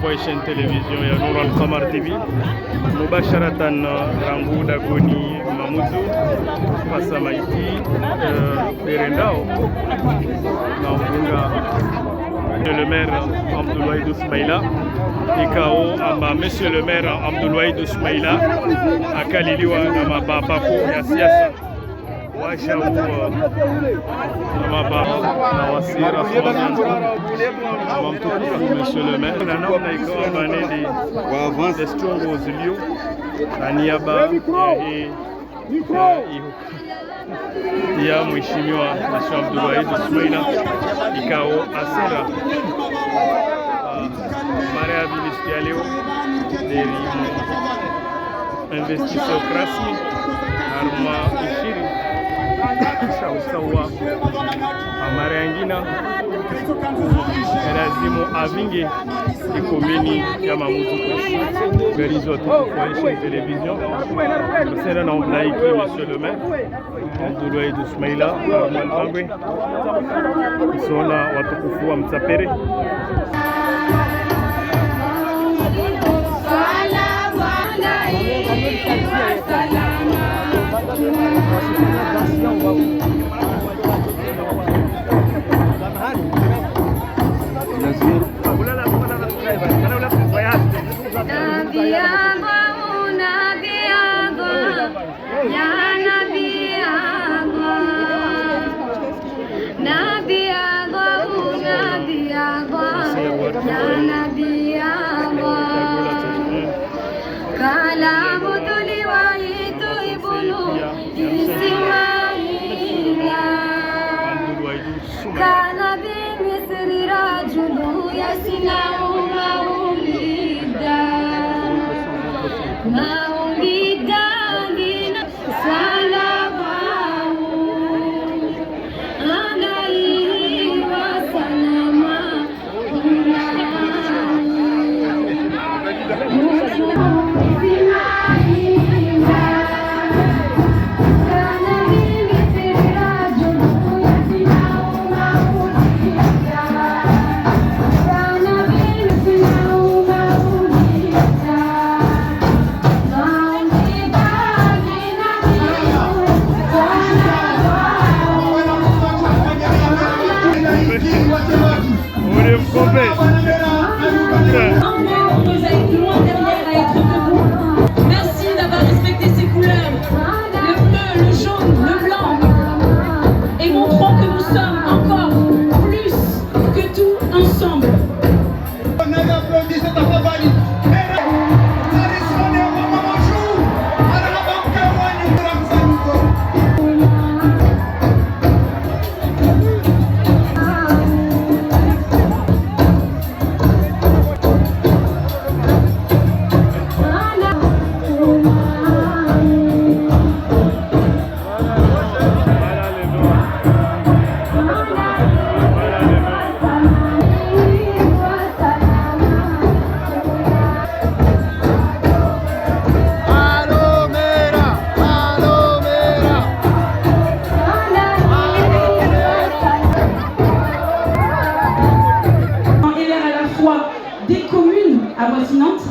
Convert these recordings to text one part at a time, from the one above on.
tukufu chaîne télévision ya Nour Al-Qamar TV mubasharatan rangu dagoni Mamoudzou pasa maiti berendao na ubunga le maire Abdoulaye Ismaïla ikao ama monsieur le maire Abdoulaye Ismaïla akaliliwa na mababako ya siasa washau na mababa na wasira monsieur le maire na namna ikawa manedi wa avance strongo zilio na niaba ya mheshimiwa Nasir Abdoulaye Ismaïla ikao asira mariabiliste ya leo deri investisseur rasmi harma ishiri sawa amara yangina lazimu avinge ikomini ya Mamoudzou garizo tukufu chaîne télévision sera na mlaiki monsieur le maire Abdoulaye Ismaïla Malbangwe sona watukufu wa Mtsapere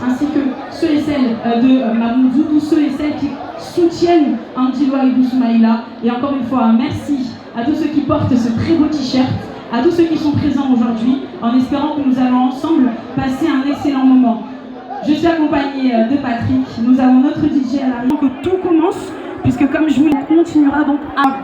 ainsi que ceux et celles de Mamoudzou, tous ceux et celles qui soutiennent Abdoulaye Ismaïla. Et encore une fois, merci à tous ceux qui portent ce très beau t-shirt, à tous ceux qui sont présents aujourd'hui, en espérant que nous allons ensemble passer un excellent moment. Je suis accompagnée de Patrick, nous avons notre DJ à l'arrière. Que tout commence, puisque comme je vous le continuera donc à...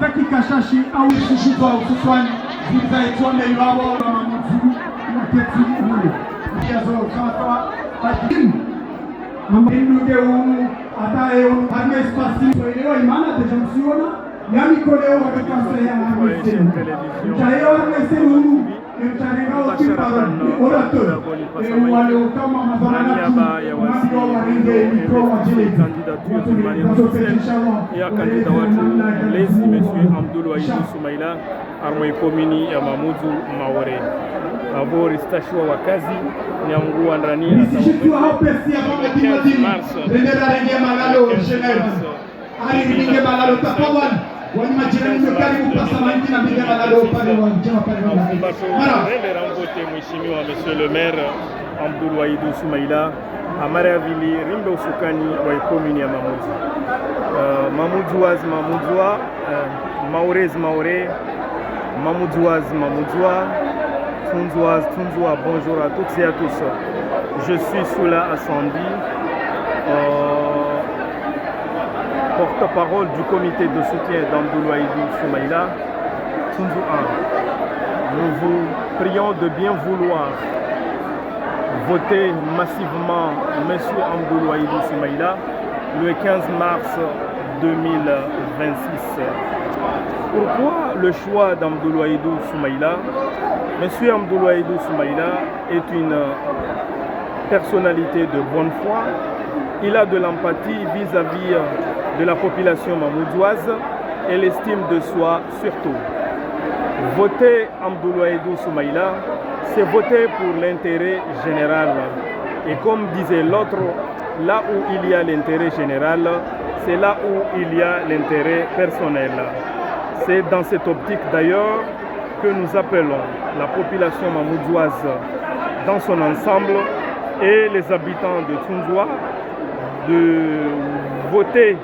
ya kandida watu lezi monsieur Abdoulaye Ismaïla armoi komini ya Mamoudzou Mawore avori stashua wakazi nyangua ndani ya mars Mheshimiwa Monsieur le maire Abdoul Wahidou Soumaïla amara vili rimbe usukani wa komini ya Mamoudzou. Mamoudzouaz Mamoudzoua, Maorez Maoré, Mamoudzouaz Mamoudzoua, Tunzouaz Tunzoua, bonjour à toutes et à tous. Je suis Soula Assandi, porte-parole du comité de soutien d'Abdoul Wahidou Soumaïla, Tunzou 1. Nous vous prions de bien vouloir voter massivement M. Abdoul Wahidou Soumaïla le 15 mars 2026. Pourquoi le choix d'Abdoul Wahidou Soumaïla? M. Abdoul Wahidou Soumaïla est une personnalité de bonne foi. Il a de l'empathie vis-à-vis de la population mamoudzoise et l'estime de soi surtout. Voter Abdoul Wahidou Soumaïla, c'est voter pour l'intérêt général. Et comme disait l'autre, là où il y a l'intérêt général, c'est là où il y a l'intérêt personnel. C'est dans cette optique d'ailleurs que nous appelons la population mamoudzoise dans son ensemble et les habitants de Tunzoua de voter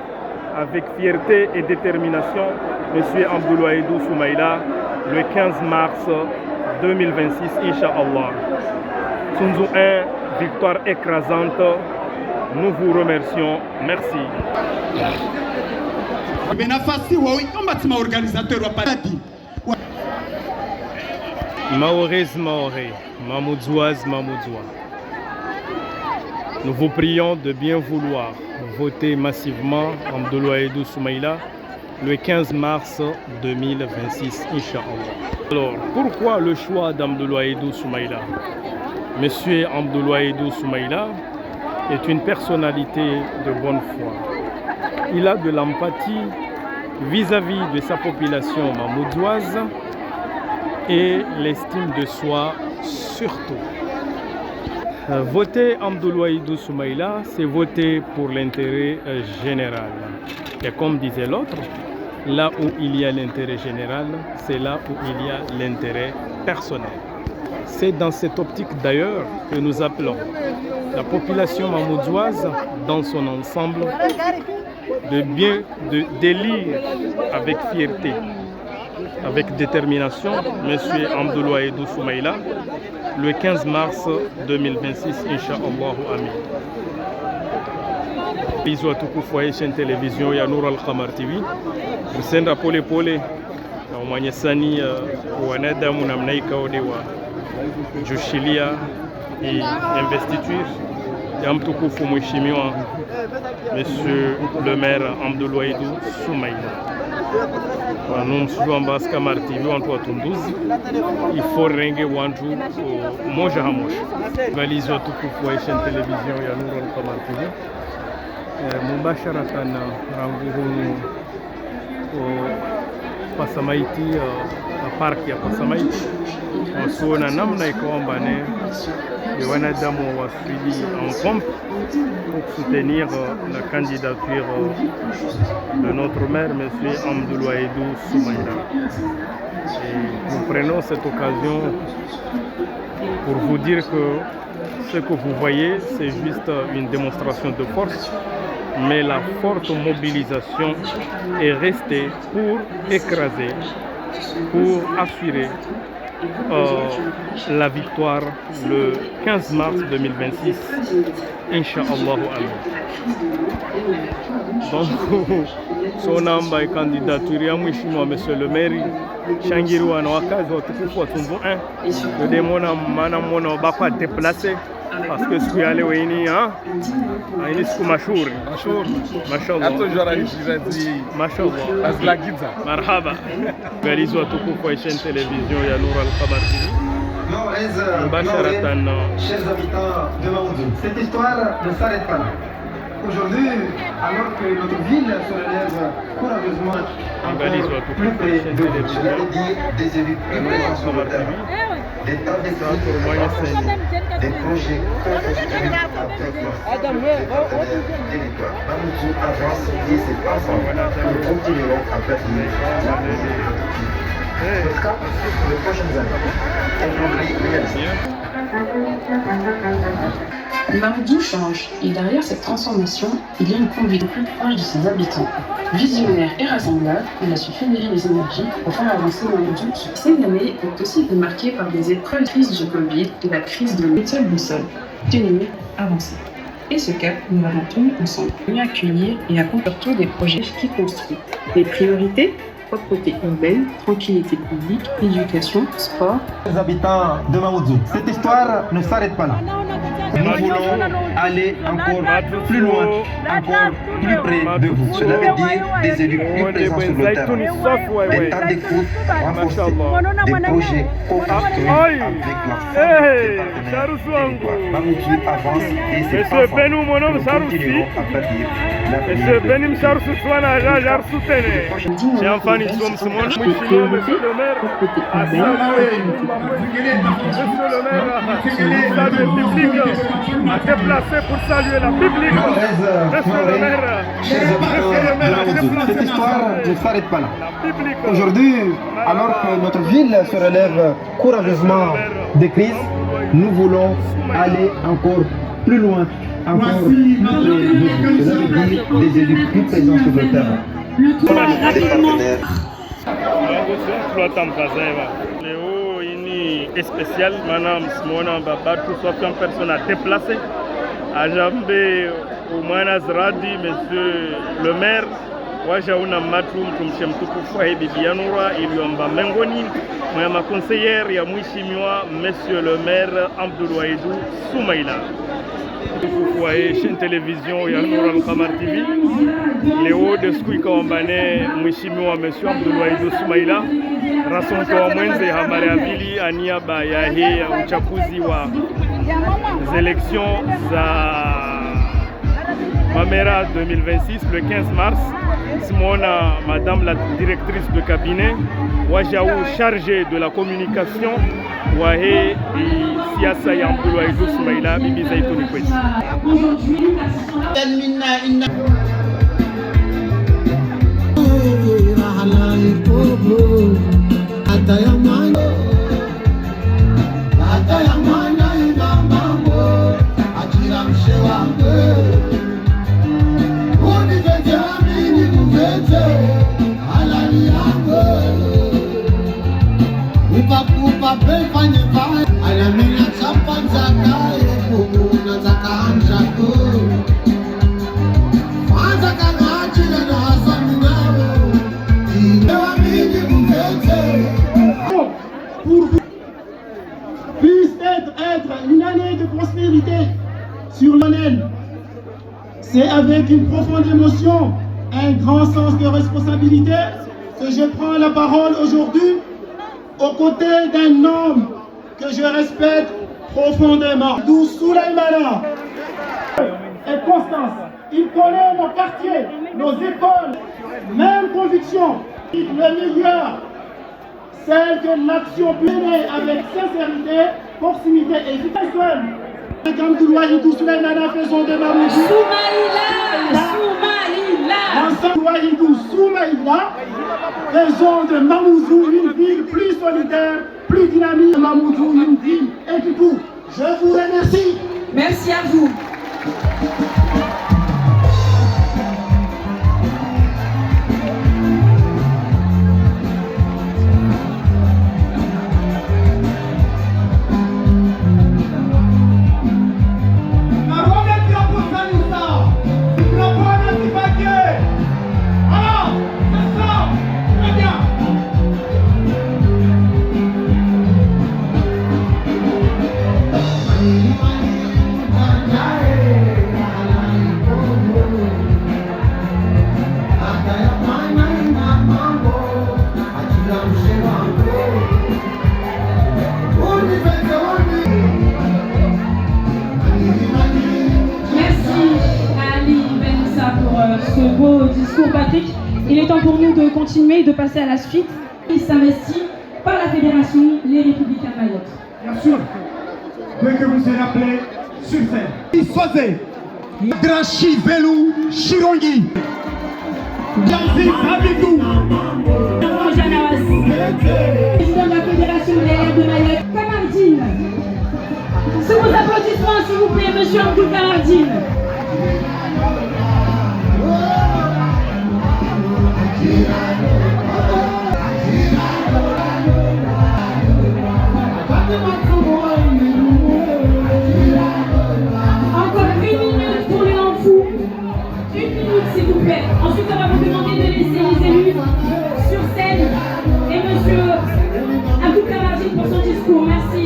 avec fierté et détermination M. Abdoul Wahidou Soumaïla le 15 mars 2026, Inch'Allah. Tunzou 1, victoire écrasante. Nous vous remercions. Merci. Maorez Maoré, Mamoudzouaz Mamoudzoua. Nous vous prions de bien vouloir voter massivement Abdoul Wahidou Soumaïla le 15 mars 2026, Inch'Allah. Alors, pourquoi le choix d'Abdoul Wahidou Soumaïla? Monsieur Abdoul Wahidou Soumaïla est une personnalité de bonne foi. Il a de l'empathie vis-à-vis de sa population mamoudzoise et l'estime de soi surtout. Voter Abdoul Wahidou Soumaïla, c'est voter pour l'intérêt général. Et comme disait l'autre, là où il y a l'intérêt général, c'est là où il y a l'intérêt personnel. C'est dans cette optique d'ailleurs que nous appelons la population mamoudzoise dans son ensemble d'élire avec fierté, avec détermination M. Abdoul Wahidou Soumaïla le 15 mars 2026, Inch'Allah Amin. Bisous à tukufu wa chaîne télévision ya Nour Al-Qamar TV. Msenda pole pole na umanyesani wanadamu namna ikaodewa jushilia investiture ya mtukufu mheshimiwa Monsieur le maire Abdoul Wahidou Soumaïla. Nous sommes en Qamar TV wantu watunduzi ifo renge wantu moja hamoja. Balizo tukufu wa chaîne télévision ya Nour Al-Qamar TV. Mubasharatan ranguhunu Pasamaiti park ya Pasamaiti wasuona namna ikaomba ne wanadamu wasili en pompe pour soutenir la candidature de notre maire M. Abdoul Wahidou Soumaïla. Et nous prenons cette occasion pour vous dire que ce que vous voyez, c'est juste une démonstration de force, mais la forte mobilisation est restée pour écraser, pour assurer la victoire le 15 mars 2026, Inch'Allah Amin. Donc, son namba candidature ya mheshimiwa Monsieur le maire shangiriwa na wakazi watukufu wa Tunzou 1 ndio mwana bakwa déplacer parce que siku ya leo hii ni siku mashuhuri mashallah mashallah azlagiza marhaba galizo watukufu wa chaîne télévision ya Nour Al-Qamar TV. Chers habitants de Mamoudzou, cette histoire ne s'arrête pas là. Aujourd'hui, alors que notre ville se relève courageusement encore plus près de vous, je l'avais dit, des élus plus présents sur le terrain. des tentatives des projets constructifs avec leurs territoires. Mamoudzou avance et c'est ensemble. Nous continuerons à bâtir le cap pour les prochaines années. Et l'oubli réalisé. Mamoudzou change, et derrière cette transformation, il y a une conduite plus proche de ses habitants. Visionnaire et rassembleur, il a su fédérer les énergies pour faire avancer Mamoudzou. Ces années ont aussi été marquées par des épreuves, la crise du Covid et la crise de l'étoile boussole. Tenir, avancer. Et ce cap, nous l'avons tenu ensemble. Mieux accueillir et accomplir surtout des projets qui construisent. Les priorités, propreté urbaine, tranquillité publique, éducation, sport. Les habitants de Mamoudzou, cette histoire ne s'arrête pas là. Nous voulons aller encore plus loin, encore plus près de vous. Cela veut dire des élus plus présents sur le terrain, des temps d'écoute renforcés, des projets co-construits avec l'ensemble des partenaires du territoire. Mamoudzou avance et c'est ensemble que nous continuerons à bâtir l'avenir à déplacer pour saluer la Bible. Cette histoire ne s'arrête pas là. Aujourd'hui, alors que notre ville se relève courageusement des crises, nous voulons aller encore plus loin, encore plus près de vous. Cela veut dire des élus plus présents sur le terrain. Spécial, madame Simona Babatou, soit une personne à déplacer. À Jambé, au Manazradi, monsieur le maire, Wajaouna Matroum, Tumchem Tukufa et Bibianoura, il y a Mengoni, ma conseillère, il y a Mouchimioa, monsieur le maire, Abdoulaïdou Soumaïla. Vous voyez chaîne télévision, il y a Noura Khamar TV, Léo de Skouika Wambane, Mouchimioa, monsieur Abdoulaïdou Soumaïla. Rasonto wa mwenze Hamareavili aniaba ya hii uchaguzi wa élections za Mamera 2026 le 15 mars. Simona, madame la directrice de cabinet, Wajaou chargée de la communication, Wahe Siasa ya Abdoulaïdou Soumaïla, Bibi Zaitouni Kwesi. Pour vous puisse être une année de prospérité sur l'année. C'est avec une profonde émotion, un grand sens de responsabilité que je prends la parole aujourd'hui aux côtés d'un homme que je respecte profondément, Abdou Souleymana et Constance. Il connaît nos quartiers, nos écoles, même conviction, le meilleur, celle que l'action menée avec sincérité, proximité et efficacité. Abdoulaïdou Souleymana, faisons de Mamoudzou Abdoulaïdou Soumaïla, faisons de Mamoudzou une ville plus solidaire, plus dynamique. Mamoudzou une ville et du coup, je vous remercie. Merci à vous. Ce beau discours, Patrick. Il est temps pour nous de continuer, de passer à la suite. Il s'investit par la Fédération Les Républicains Mayotte. Bien sûr, dès que vous serez appelé sur scène. Soisé, Drachi Velou Chirongi, Janzi Abidou, président de la Fédération des Aires de Mayotte, Kamardine. Sous vos applaudissements, s'il vous plaît, monsieur Abdou Kamardine. Encore 1 minute pour les enfants. 1 minute s'il vous plaît. Ensuite on va vous demander de laisser les élus sur scène et monsieur Abdou Kamardine pour son discours. Merci.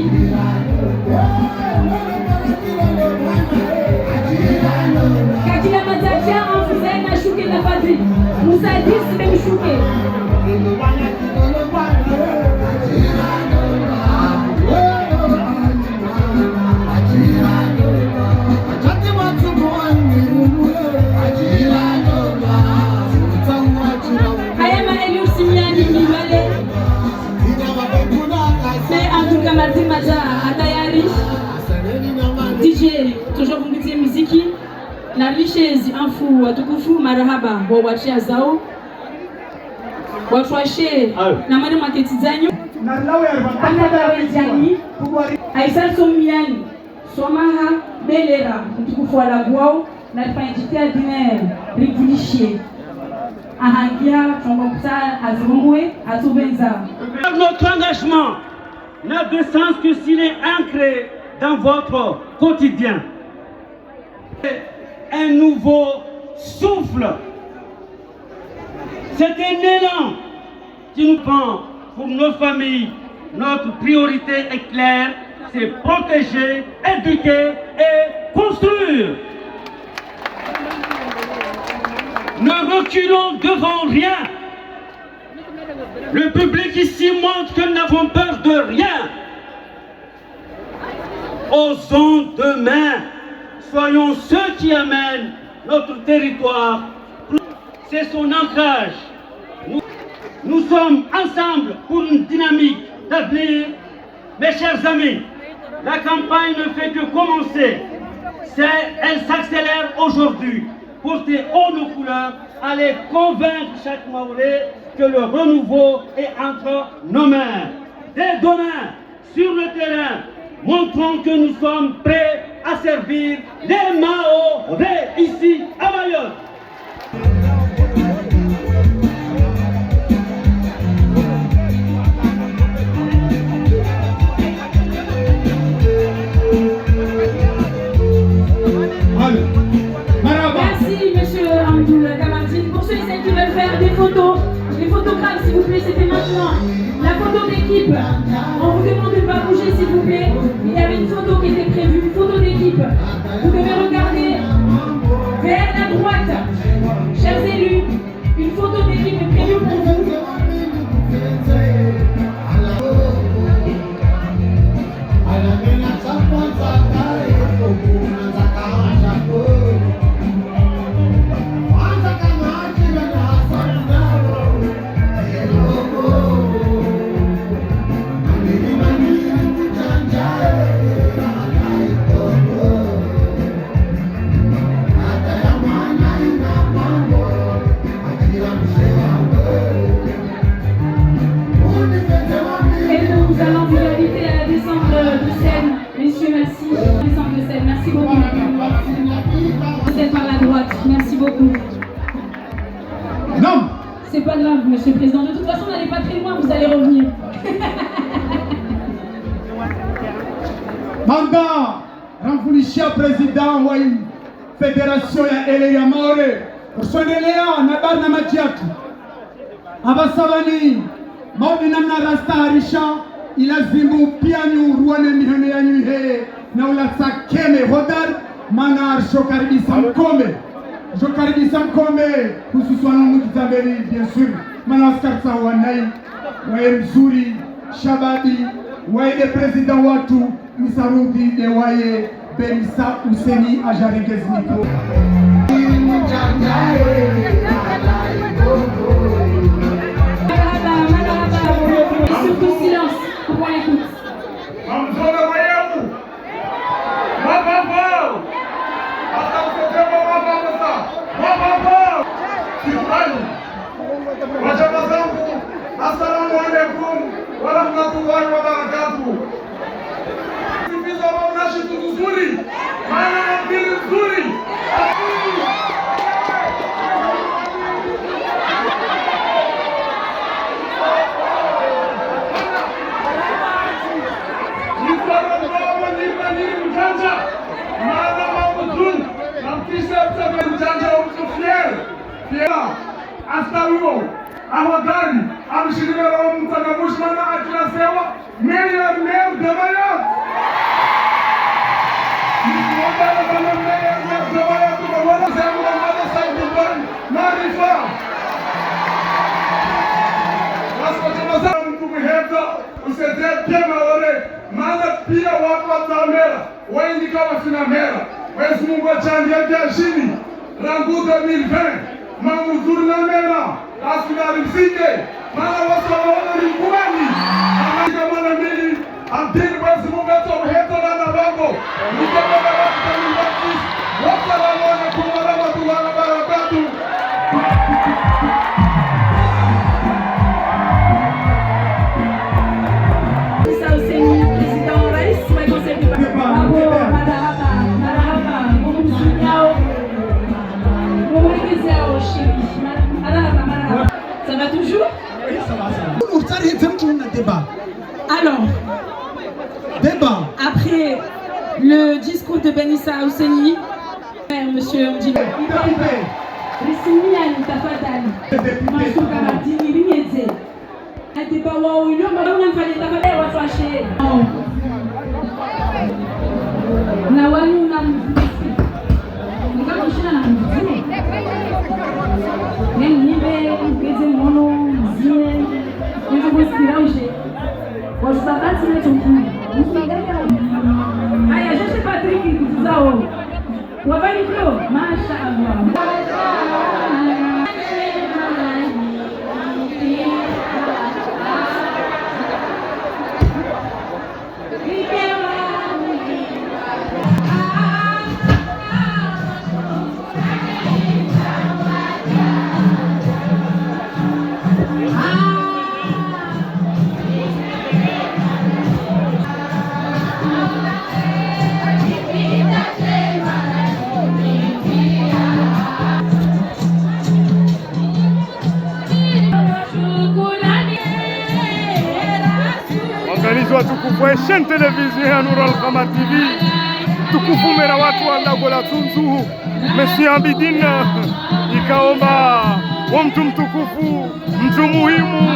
Kadila Matakia, Anfuzel, Nachouké, Nafadri. Moussa 10, même Chouké. DJ, toujours vous mettez musique. La richesse, un fou, à tout fou, marahaba, bon, watché à Zao. Watché, la madame a quotidien. Anna Wediani, Aïssal Somian, Somaha, Belera, tout fois la voix, n'a pas invité à dîner, régulier. Ahangia, Chambopsa, Azrongwe, à Toubenza. Notre engagement n'a de sens que s'il est ancré dans votre quotidien. Un nouveau souffle. C'est un élan qui nous prend pour nos familles. Notre priorité est claire, c'est protéger, éduquer et construire. Ne reculons devant rien. Le public ici montre que nous n'avons peur de rien. Osons demain, soyons ceux qui amènent notre territoire. C'est son ancrage. Nous sommes ensemble pour une dynamique d'avenir. Mes chers amis, la campagne ne fait que commencer. Elle s'accélère aujourd'hui. Porter haut nos couleurs, aller convaincre chaque Maoré que le renouveau est entre nos mains. Dès demain, sur le terrain, montrons que nous sommes prêts à servir les Maoré ici à Mayotte. Merci monsieur Abdou Kamardine. Pour ceux et celles qui veulent faire des photos, les photographes s'il vous plaît, c'était maintenant. La photo d'équipe, on vous demande de ne pas bouger s'il vous plaît. Il y avait une photo qui était prévue, une photo d'équipe. Vous devez regarder vers la droite. Chers élus, une photo d'équipe est prévue pour vous. Non. C'est pas grave, monsieur le président. De toute façon, n'allez pas très loin, vous allez revenir. Manda, Ramfulisha président wa fédération ya ele ya Maoré. Usondelea na barna majiatu. Abasabani, maoni namna rasta harisha ilazimu pia ni uruane mihane ya nyuhe na ulatsa keme hodar mana arsho karibisa mkome. Je karibisa mkome hususan mukitambeli bien sûr mana askarsa wanai wae mzuri shababi wae de president watu misarudi de wae Benissa Ouseni ajarengez micro. Et surtout silence, pour qu'on écoute. Mamzona Mayamu. Mababo. Atamsema mababo. Mababo. Sibali. Wajama zangu. Assalamu alaikum wa rahmatullahi wa barakatuh. Tukiza maonashi nzuri. Maana mbili nzuri. Astawiwo awadari amshirika wa mtanamushmana atinasewa meya demaya mwana bana meya demaya tunawana sema mwana sauti marifa wasipotamaza mtu mheta usete kema wale maana pia watu watamera wengi kama sina mera Mwenyezi Mungu achangia jashini rangu 2020 Mamuzuri na mera askari msike maana wasawaona ni kwani amaka mwana mili amtini Mwenyezi Mungu atoheta na nabango nikama baraka ni watu wasalamu alaykum wa rahmatullahi wa barakatuh. Ça va toujours? Oui, ça va. Alors, après le discours de Ben Issa Ouseni, monsieur Ondilo, Aya, je sais Patrick qui dit ça. Wabanifio, masha Allah. Tukufu chaîne télévision ya Nuru Al-Qamar TV tukufu mera watu wa Ndagola Tunzu Messi Abidin ikaomba wa mtu mtukufu mtu muhimu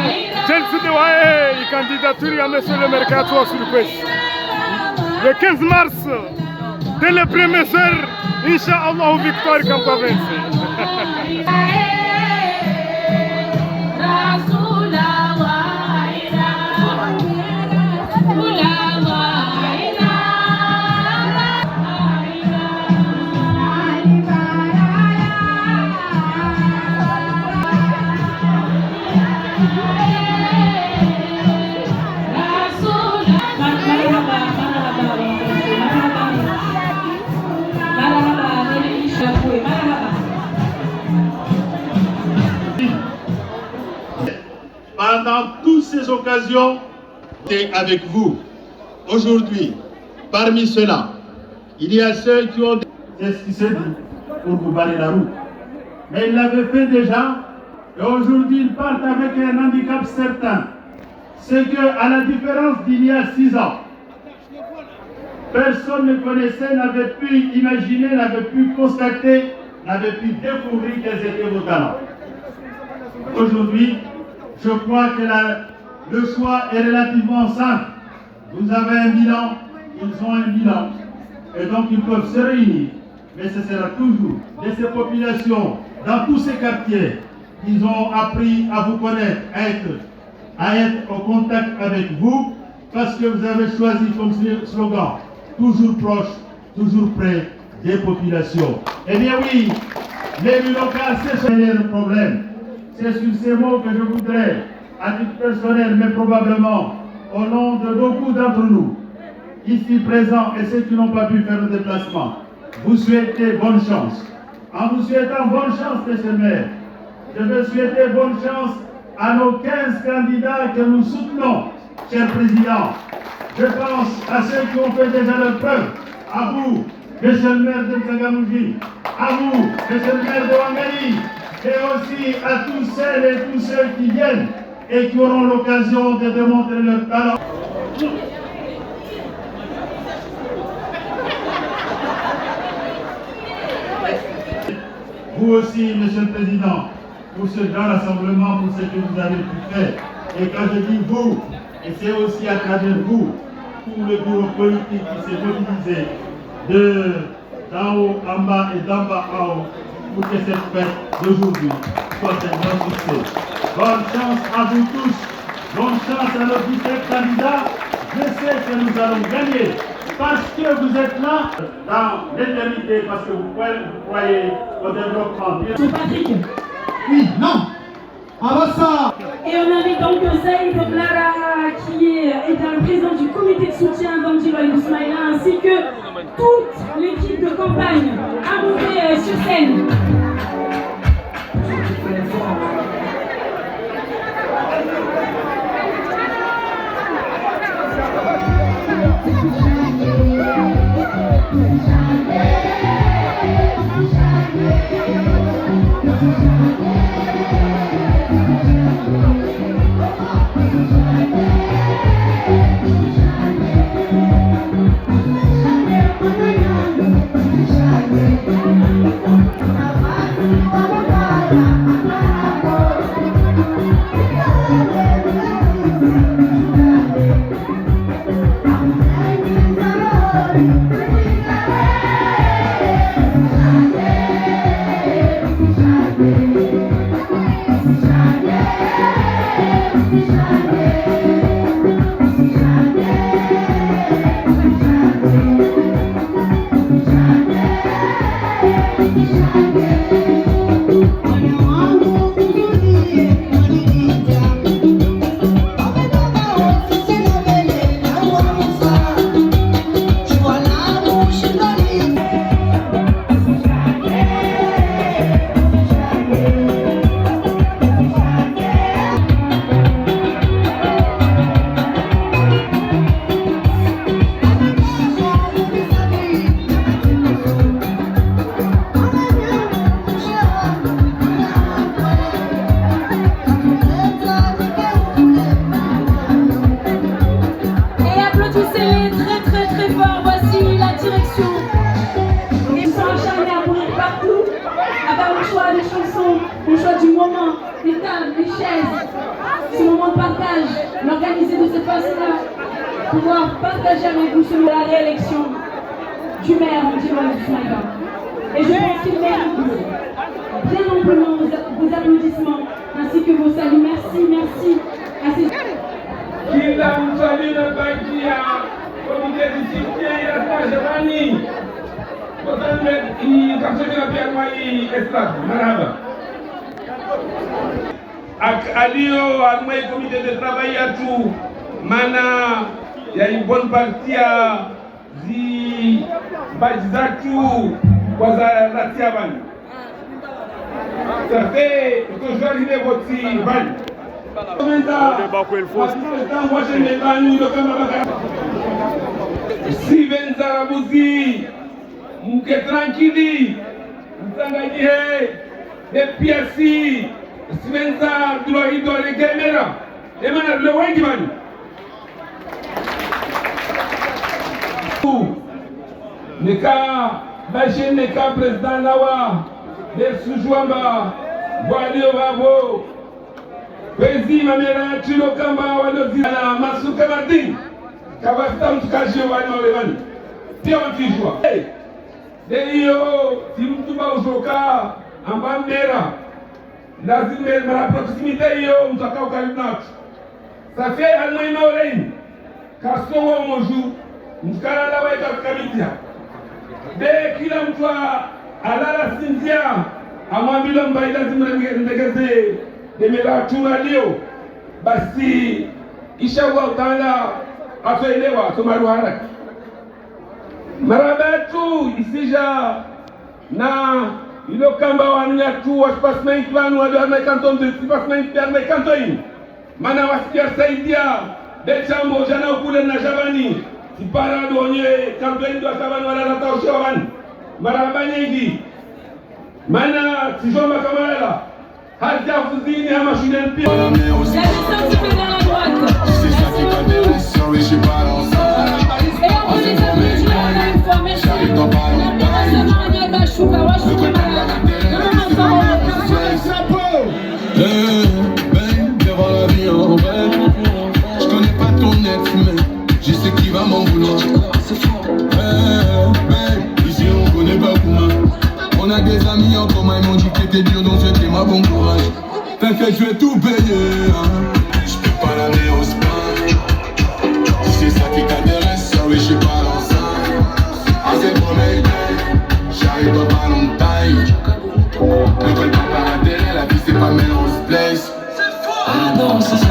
Chelsea de wae candidature ya Monsieur le Mercato wa Sulquest le 15 mars dès le premier soir Inch'Allah victoire Campavense. Pendant toutes ces occasions, j'étais avec vous. Aujourd'hui, parmi ceux-là, il y a ceux qui ont esquissé pour vous barrer la route. Mais ils l'avaient fait déjà, et aujourd'hui ils partent avec un handicap certain. C'est que, à la différence d'il y a 6 ans, personne ne connaissait, n'avait pu imaginer, n'avait pu constater, n'avait pu découvrir quels étaient vos talents. Aujourd'hui, je crois que le choix est relativement simple. Vous avez un bilan, ils ont un bilan, et donc ils peuvent se réunir. Mais ce sera toujours de ces populations, dans tous ces quartiers, qu'ils ont appris à vous connaître, à être au contact avec vous, parce que vous avez choisi comme slogan, toujours proche, toujours près des populations. Eh bien oui, l'élu local, c'est le problème. C'est sur ces mots que je voudrais, à titre personnel, mais probablement au nom de beaucoup d'entre nous, ici présents et ceux qui n'ont pas pu faire le déplacement, vous souhaitez bonne chance. En vous souhaitant bonne chance, monsieur le maire, je veux souhaiter bonne chance à nos 15 candidats que nous soutenons, cher président. Je pense à ceux qui ont fait déjà leur preuve, à vous, monsieur le maire de N'Tsagamouji, à vous, monsieur le maire de Wangali, et aussi à tous celles et tous ceux qui viennent et qui auront l'occasion de démontrer leur talent. Vous aussi, monsieur le président, pour ce grand rassemblement, pour ce que vous avez pu faire. Et quand je dis vous, et c'est aussi à travers vous, tout le bureau politique qui s'est mobilisé d'en haut en bas et d'en bas en haut pour que cette fête d'aujourd'hui soit un grand succès. Bonne chance à vous tous, bonne chance à nos 17 candidats. Je sais que nous allons gagner parce que vous êtes là dans l'éternité, parce que vous croyez au développement. Patrick. Oui, non. Abassa. Et on invite donc Saïd Blara, qui est le président du comité de soutien d'Andji Loaïdou Soumaïla, ainsi que toute l'équipe de campagne à monter sur scène. Le choix du moment, des tables, des chaises, ce moment de partage, l'organiser de cette façon-là, pouvoir partager avec vous selon la réélection du maire Andji Loaïdou Soumaïla. Et je pense qu'il mérite bien amplement vos applaudissements ainsi que vos saluts. Merci, merci à ces... Alio amwe comité de travail à tout mana il y a une bonne partie à zi bazatu kwa za tiabani ça fait que je vais arriver votre van si Benzara Bouzi mke tranquille mtangaje de piasi Svenza Loaïdou le Gemera et maintenant le Wangimani Neka Bachir Neka président Lawa de Sujouamba Boalio Babo Pezi Mamera Chilo Kamba Walozina Masuka Martin Kabasta Mtukajio Wali Pia Mtijwa Deyo Timtuba Ujoka Ambamera lazima mara proximité hiyo mtakao karibu nacho safi almoina olein kasongo moju mkala la weka kamitia de kila mtu alala sinzia amwambia mbai lazima ndegeze demela tungalio basi ishawa utala atoelewa tomaru haraka Marabatu isija na ilo kamba wanunya tu waspasmen klanu ado arme kanton de spasmen arme kanton mana wasikia saidia de chambo jana kule na jabani si parado onye kanton do tabani wala na tawshawan marabanyegi mana tijoma kamala haja fuzini ama shiden pia la descente se fait dans la droite. C'est ça qui t'intéresse, sorry, je suis pas dans ça. Et on peut les applaudir encore une fois, merci. Devant la vie en vrai, je connais pas ton ex, mais je sais qui va m'en vouloir. Ici on connaît pas comment. On a des amis en commun, ils m'ont dit que t'étais dur, donc c'était ma bon courage. T'inquiète, je vais tout payer, hein. Je peux pas l'amener au spa. Si c'est ça qui t'intéresse, sorry, je suis pas dans ça. Ah, c'est pour mes gars, j'arrive dans pas longtemps. Ne colle pas par la télé, la vie c'est pas Melrose Place. Ah non, c'est ça.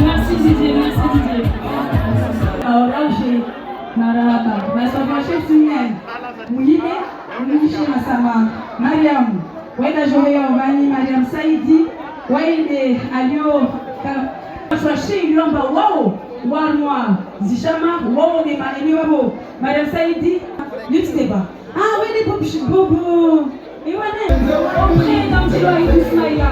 Merci Didier, merci Didier. Alors là j'ai Maraba, mais ça va chez Sunyen. Moulibe, Moulibe Masama, Mariam, Weda Joya Obani, Mariam Saidi, Wede Alio, Kafraché Ilomba, wow, Warnois, Zishama, wow, des Malini Wabo, Mariam Saidi, Yutideba. Ah, oui, les pop bobo. Et voilà, on prie dans le Diloa et Ismaïla.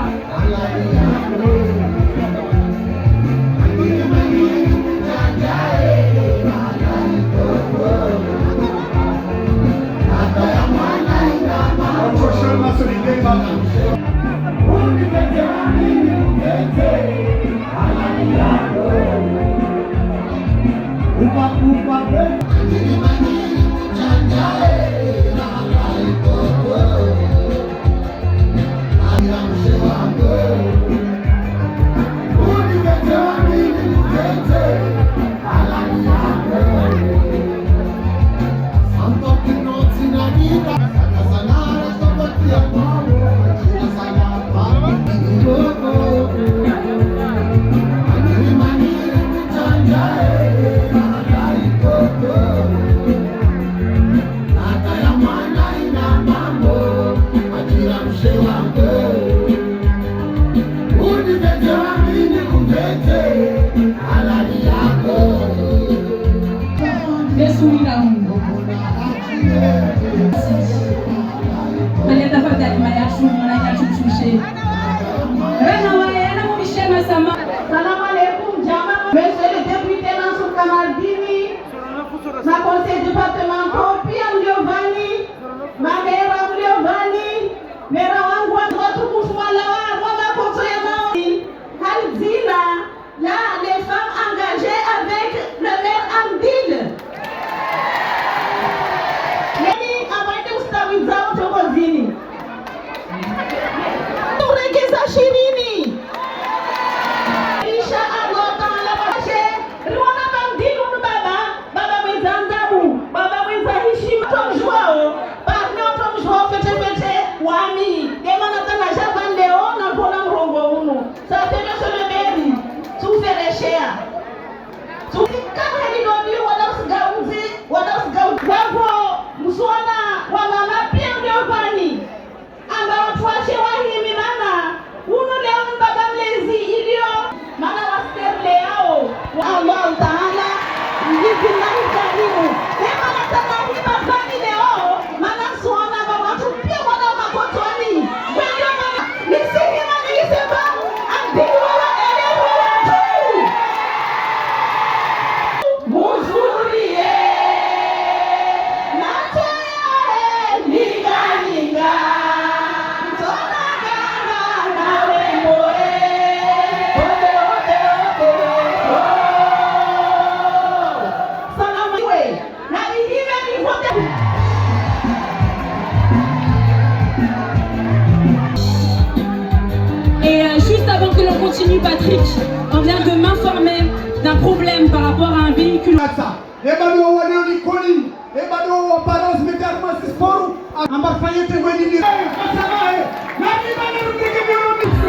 Salam alaikum, Jama. Monsieur le député Mansour Kamaldini, ma conseil départemental, Pia Mliovani, ma mère Mliovani, mère Wangwa, votre mouvement là, Roma Kotoyama, Halzila, là, les femmes engagées avec le maire Amdil. Nani, amande ustawizao chokozini. Turegeza shirini. Patrick, on vient de m'informer d'un problème par rapport à un véhicule. e bado waparos mekarma sisporu ambar fayete ngweni ni kasama e nani bana rudike biromi